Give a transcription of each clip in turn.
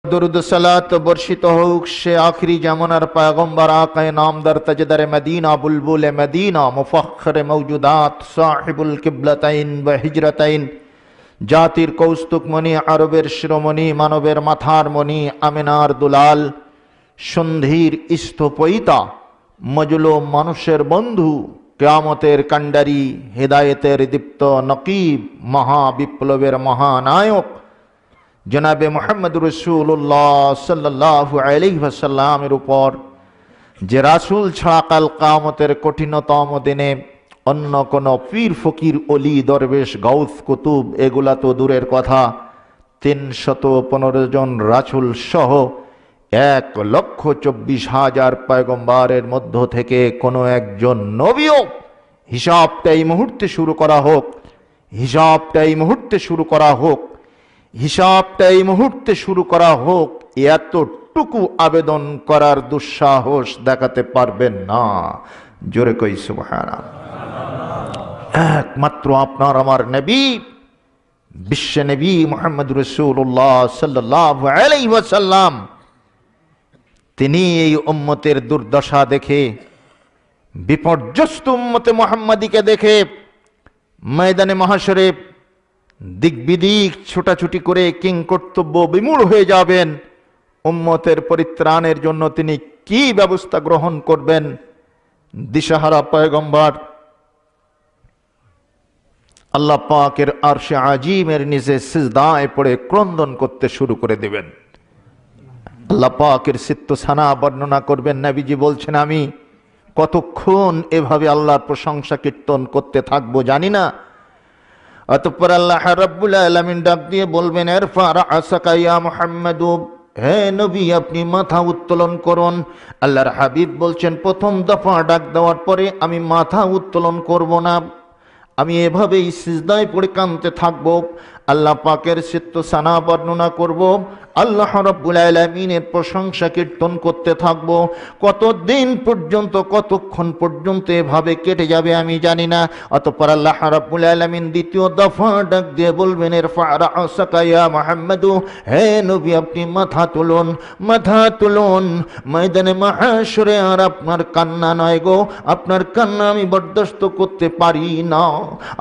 दुरूद सलात बर्षित होक से आखिरी जमानार पैगम्बर आकाए नामदार तजदर मदीना बुलबुल मदीना मुफख्खर मौजूदात साहिबुल किबलतैन व हिजरतैन जातिर कौस्तुक मणि आरबेर शिरोमणि मानवेर माथार मणि आमिनार दुलाल सन्धिर स्तपयिता मजलो मानुषेर बंधु कियामतेर कांडारी हिदायतेर दीप्त नकीब महाविप्लवेर महानायक जनाबे मोहम्मद रसूलुल्लाह सल्लल्लाहु अलैहि वसल्लमेर ऊपर जे रासूल छाड़ा काल कियामतेर कठिनतम दिने अन्य कोनो पीर फकीर ओली दरवेश गौस कुतुब एगुला तो दूरेर कथा 315 जन रासूल सह 1,24,000 पैगम्बरेर मध्य थेके कोनो एकजन नबीओ हिसाबटा एई मुहूर्ते शुरू करा होक, हिसाबटा एई मुहूर्ते शुरू करा होक, हिसाबटा এই মুহূর্তে শুরু করা হোক, এতটুকু আবেদন করার দুঃসাহস দেখাতে পারবেন না। জোরে কই সুবহানাল্লাহ। একমাত্র আপনার আমার নবী বিশ্ব নবী মুহাম্মদ রাসূলুল্লাহ সাল্লাল্লাহু আলাইহি ওয়াসাল্লাম তিনি এই উম্মতের দুর্দশা দেখে, বিপর্যস্ত উম্মতে মুহাম্মাদীকে দেখে ময়দানে মাহশরে दिक बिदिक छोटाछुटी करे किं कर्तव्य विमूढ़ हो जाबेन, उम्मतेर परित्राणेर जन्य तिनि की व्यवस्था ग्रहण करबेन। दिशाहारा पैगम्बर आल्लाह पाकेर आरशे आजीमेर निचे सिजदाय पड़े क्रंदन करते शुरू करे दिबेन। आल्लाह पाकेर सित्तसाना बर्णना करबेन। नबीजी बोलछेन आमी कतक्षण एभाবে आल्लाहर प्रशंसा कीर्तन करते थाकबो जानि ना। अतঃपर अल्लाह रब्बुल आलामीन डाक दिए बोलबेन इरफा रासाका या मुहम्मदु, हे नबी अपनी माथा उत्तोलन करुन। आल्लाहर हाबिब बोलছেন प्रथम दफा डाक देওয়ার পরে আমি माथा उत्तोलन करब ना, আমি এভাবেই সিজদায় পড়ে কাঁদতে থাকব, আল্লাহ পাকের সিত্তসানা বর্ণনা করব, আল্লাহ রাব্বুল আলামিনের প্রশংসা কীর্তন করতে থাকব। কতদিন পর্যন্ত, কতক্ষণ পর্যন্ত এভাবে কেটে যাবে আমি জানি না। অতঃপর আল্লাহ রাব্বুল আলামিন দ্বিতীয় দফা ডাক দিয়ে বলবেন ইরফা রাসাকা ইয়া মুহাম্মাদু, হে নবী আপনি মাথা তুলুন, মাথা তুলুন। ময়দানে মাহশরে আর আপনার কান্না নয় গো, আপনার কান্না আমি বরদাস্ত করতে পারি না,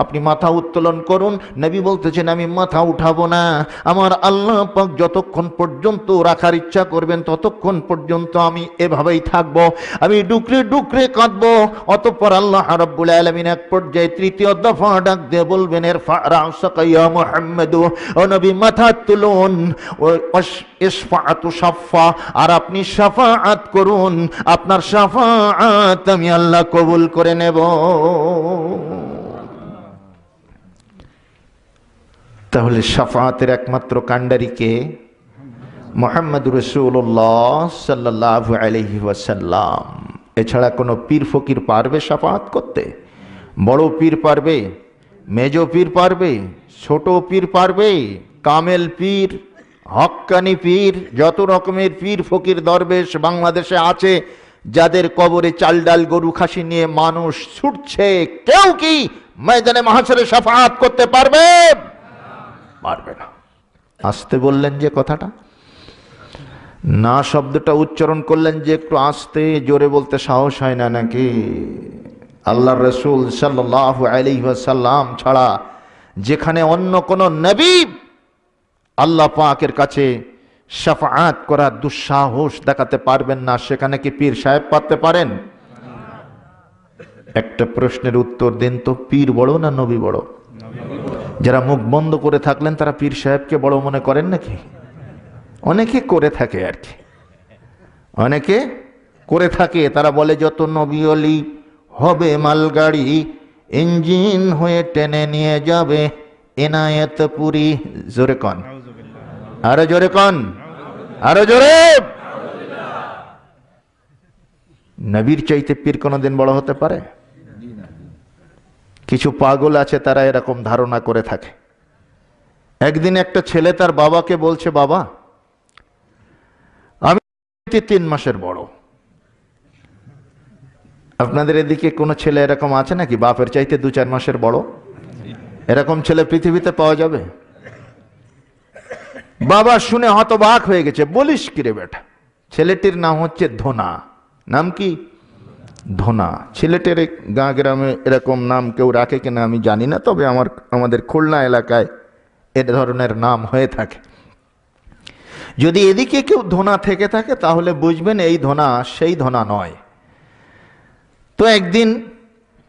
আপনি মাথা উত্তোলন করুন। নবী বলতেছেন আমি মাথা উঠাবো না, আমার আল্লাহ পাক যতক্ষণ পর্যন্ত রাখার ইচ্ছা করবেন ততক্ষণ পর্যন্ত আমি এভাবেই থাকব, আমি ডুকরে ডুকরে কাঁদবো। অতঃপর আল্লাহ রাব্বুল আলামিন এক পর্যায়ে তৃতীয় দফা ডাক দিয়ে বলবেন ইরফা রাসাকা ইয়া মুহাম্মাদু, ও নবী মাথা তুলুন, ইশফাআতু শাফা, আর আপনি শাফাআত করুন, আপনার শাফাআত আমি আল্লাহ কবুল করে নেব। তাহলে শাফাআতের একমাত্র কাণ্ডারি কে? মুহাম্মদ রাসূলুল্লাহ সাল্লাল্লাহু আলাইহি ওয়াসাল্লাম। এছাড়া কোনো পীর ফকির পারবে শাফাআত করতে? বড় পীর পারবে, মেজ পীর পারবে, ছোট পীর পারবে, কামেল পীর, হক্কানি পীর, যত রকমের পীর ফকির দরবেশ বাংলাদেশে আছে, যাদের কবরে চাল ডাল গরু খাসি নিয়ে মানুষ ছুটছে, কেউ কি ময়দানে মাহশরে শাফাআত করতে পারবে? পারবে না। আস্তে বললেন যে কথাটা, না শব্দটা উচ্চারণ করলেন যে একটু আস্তে, জোরে বলতে সাহস হয় না নাকি? আল্লাহর রাসূল সাল্লাল্লাহু আলাইহি ওয়াসাল্লাম ছাড়া যেখানে অন্য কোন নবী আল্লাহ পাকের কাছে শাফাআত করার দুঃসাহস দেখাতে পারবেন না, সেখানে কি পীর সাহেব পারতে পারেন? একটা প্রশ্নের উত্তর দিন তো, পীর বড় না নবী বড়? যারা মুখ বন্ধ করে থাকলেন তারা পীর সাহেবকে বড় মনে করেন নাকি? অনেকে করে থাকে আর কি, অনেকে করে থাকে। তারা বলে যত নবী ওলি হবে মালগাড়ি, ইঞ্জিন হয়ে টেনে নিয়ে যাবে এনায়েতপুরি। জোরে কন, আরো জোরে কন, আরো জোরে। নবীর চাইতে পীর কোনোদিন বড় হতে পারে? কিছু পাগল আছে তারা এরকম ধারণা করে থাকে। একদিন একটা ছেলে তার বাবাকে বলছে, বাবা আমি 3 মাসের বড়। আপনাদের এদিকে কোনো ছেলে এরকম আছে নাকি বাপের চাইতে 2-4 মাসের বড়? এরকম ছেলে পৃথিবীতে পাওয়া যাবে? বাবা শুনে হতবাক হয়ে গেছে, বলিস কি রে বেটা? ছেলেটির নাম হচ্ছে ধোনা। নাম কি? ধোনা। ছেলেটের গাঁ গ্রামে এরকম নাম কেউ রাখে কিনা আমি জানি না, তবে আমাদের খুলনা এলাকায় এ ধরনের নাম হয়ে থাকে। যদি এদিকে কেউ ধোনা থেকে থাকে তাহলে বুঝবেন এই ধোনা সেই ধোনা নয়। তো একদিন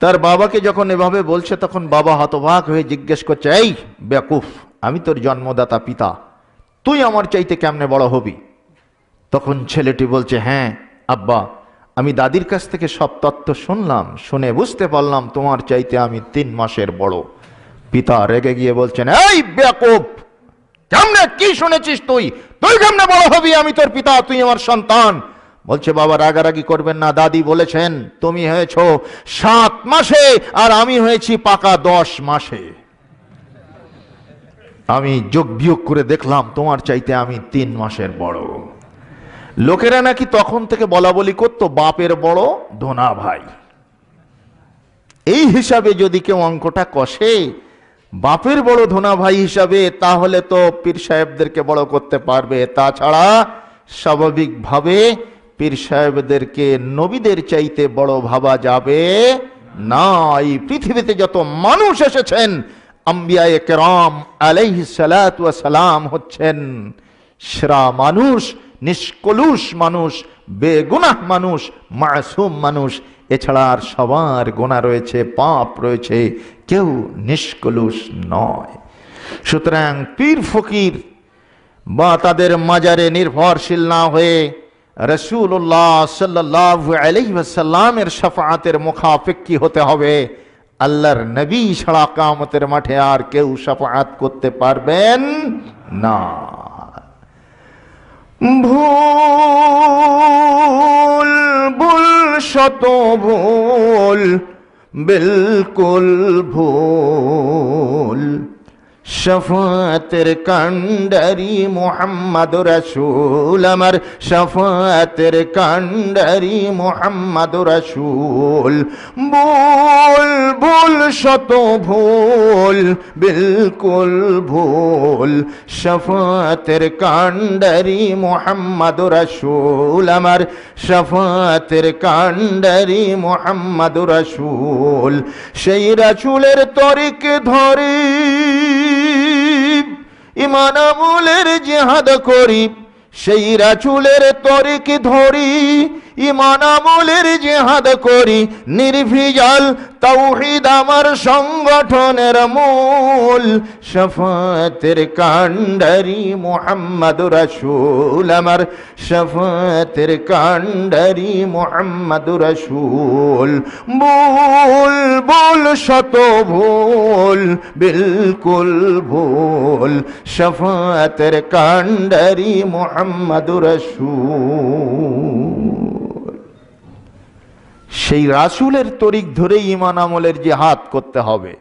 তার বাবাকে যখন এভাবে বলছে তখন বাবা হতবাক হয়ে জিজ্ঞেস করছে, এই বেকুফ, আমি তোর জন্মদাতা পিতা, তুই আমার চাইতে কেমনে বড় হবি? তখন ছেলেটি বলছে, হ্যাঁ আব্বা, আমি দাদির কাছ থেকে সব তত্ত্ব শুনলাম, শুনে বুঝতে পারলাম তোমার চাইতে আমি 3 মাসের বড়। পিতা রেগে গিয়ে বলছেন, এই বেকুফ, কেমনে কি শুনেছিস তুই? তুই কেমনে বড় হবি? আমি তোর পিতা, তুই আমার সন্তান। বলছে, বাবা রাগারাগি করবেন না, দাদি বলেছেন তুমি হয়েছ 7 মাসে আর আমি হয়েছি পাকা 10 মাসে। আমি যোগ বিয়োগ করে দেখলাম তোমার চাইতে আমি 3 মাসের বড়। লোকেরা নাকি তখন থেকে বলা বলি করতো, বাপের বড় ধোনা ভাই। এই হিসাবে যদি কেউ অঙ্কটা কষে বাপের বড় ধোনা ভাই হিসাবে, তাহলে তো পীর সাহেবদেরকে বড় করতে পারবে। তাছাড়া স্বাভাবিকভাবে পীর সাহেবদেরকে নবীদের চাইতে বড় ভাবা যাবে না। এই পৃথিবীতে যত মানুষ এসেছেন, আম্বিয়ায়ে কেরাম আলাইহিস সালাতু ওয়াস সালাম হচ্ছেন সেরা মানুষ, নিষ্কলুষ মানুষ, বেগুনাহ মানুষ, মাসুম মানুষ। এছাড়া আর সবার গুনাহ রয়েছে, পাপ রয়েছে, কেউ নিষ্কলুষ নয়। সুতরাং পীর ফকির বা তাদের মাজারে নির্ভরশীল না হয়ে রাসূলুল্লাহ সাল্লাল্লাহু আলাইহি ওয়াসাল্লামের শাফাআতের মুখাপেক্ষী হতে হবে। আল্লাহর নবী ছাড়া কিয়ামতের মাঠে আর কেউ শাফাআত করতে পারবেন না। ভুল ভুল শত ভুল, বিলকুল ভুল, শফাতের কান্ডারি মুহাম্মদুর রাসূল, আমার শফাতের কান্ডারি মুহাম্মদুর রাসূল। ভুল ভুল শত ভুল, বিলকুল ভুল, শফাতের কান্ডারি মুহাম্মদুর রাসূল, আমার শফাতের কান্ডারি মুহাম্মদুর রাসূল। সেই রাসূলের তরিক ধরি ঈমান আমলের জিহাদ করি, সেই রাসূলের তরিক ধরি ঈমান আমলের জিহাদ করি। নির্ভেজাল তাওহীদ আমার সংগঠনের মূল, শফাতের কান্ডারি মুহাম্মদুর রাসূল, আমার শফাতের কান্ডারি মুহাম্মদুর রাসূল। ভুল ভুল শত ভুল, বিলকুল ভুল, শফাতের কান্ডারি মুহাম্মদুর রাসূল। সেই রাসূলের তরিক ধরে ঈমান আমলের জিহাদ করতে হবে।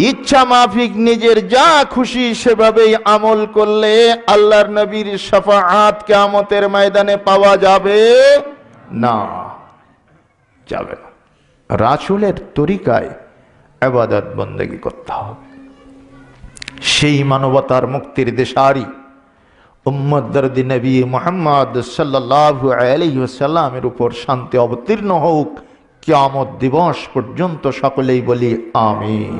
ইচ্ছা মাফিক নিজের যা খুশি সেভাবেই আমল করলে আল্লাহর নবীর শাফাআত কিয়ামতের ময়দানে পাওয়া যাবে না, যাবে না। রাসূলের তরিকায় ইবাদত বন্দেগী করতে হবে। সেই মানবতার মুক্তির দিশারি উম্মত দরদি নবী মুহাম্মদ সাল্লাল্লাহু আলাইহি ওয়াসাল্লামের উপর শান্তি অবতীর্ণ হোক কিয়ামত দিবস পর্যন্ত। সকলেই বলি আমিন।